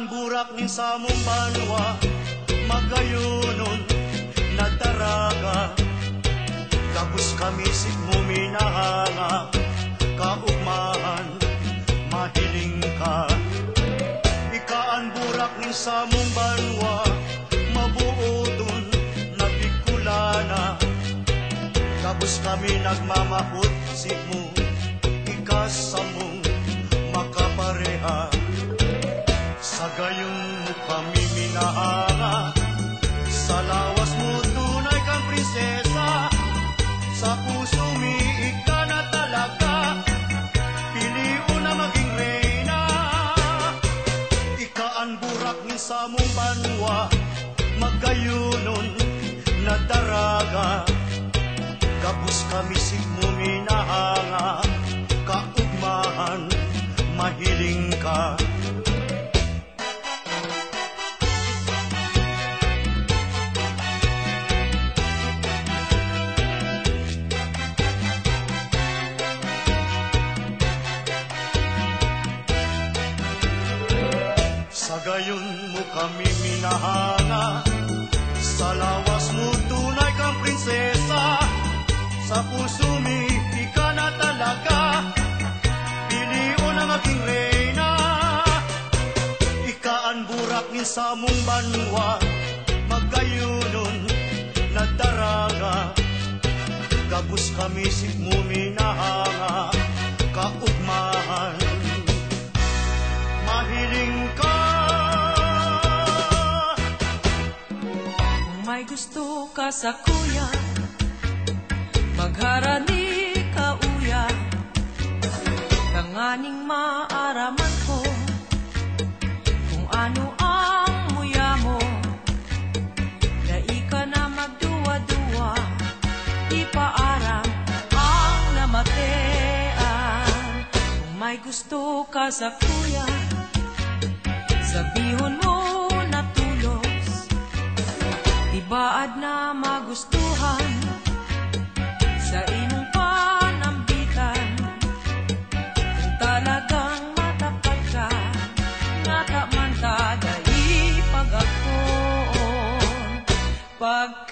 Ikaan burak nin sa mong banwa, magayunon nagdaraga. Kapos kami mo minahanga, kaugmahan mahiling ka. Ikaan burak nin sa mong banwa, mabuodon nabikulana. Kapos kami nagmamahot mo, ikasa mong makapareha. Sa gayon mo kami minahanga, sa lawas mo tunay kang prinsesa. Sa puso mi ika na talaga, piliw na maging reyna. Ikaan burak ni sa mong banwa, magayunon na daraga. Kapos kami mo minahanga, kaugmahan mahiling ka. Sa gayon mo kami minahanga, sa lawas mo tunay kang prinsesa. Sa puso mi ika na talaga, piliw na maging reyna. Ikaan burak ni sa mong banwa, magayunon na daraga. Gabus kami mo minahanga, kaugmahan mahiling ka. Kung may gusto ka sa kuya, magharani ka uya. Tanganing maaraman ko kung ano ang muya mo. Dai ka na magduwa-duwa, ipaaram ang namatean. Kung may gusto ka sa kuya, sabihon mo na tulos, ibaad na magustuhan sa imong panambitan. Kung talagang matapat ka, natamanta dahil pag-akon. Pagkamoon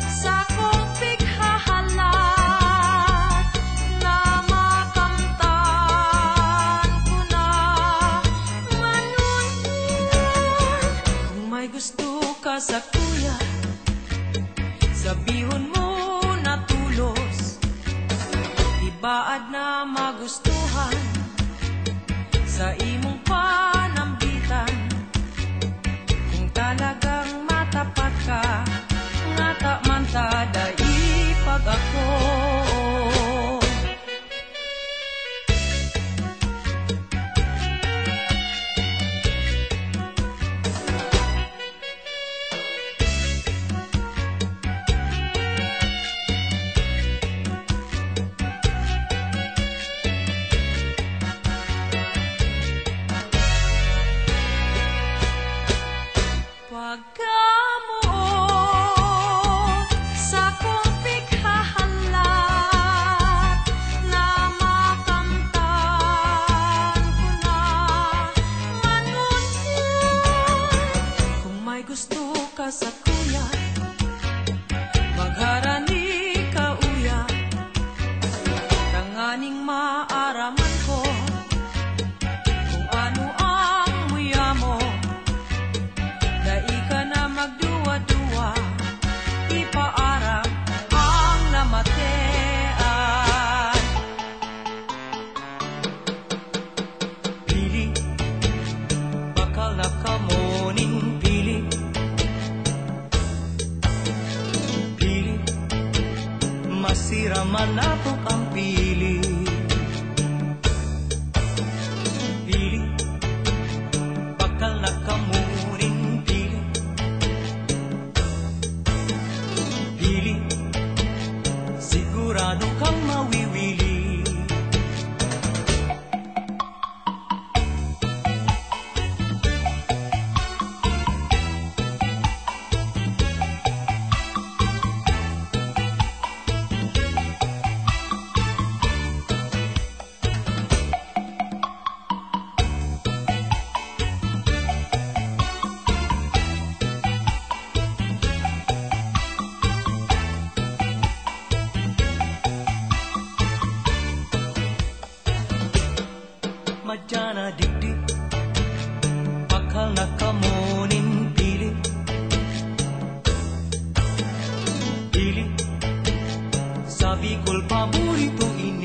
sa kong pighahalat, na makamtan ko na manunod. Kung may gusto ka sa kuya, sabihon mo na tulos, ibaad na magustuhan sa imong panambitan. Kung talagang matapat ka, natamanta dahil pag-akon. Pagkamoon sa kong pighahalat, na makamtan ko na manunod. Kung may gusto ka sa kuya, magharani ka uya. Tanganing maaraman ko kung ano ang muya mo. Dai ka na magduwa-duwa, ipaaram ang namatean. Pili, bakal na kamuning pili, na digdi bakal nakamunin pili pili sa Bicol paborito ini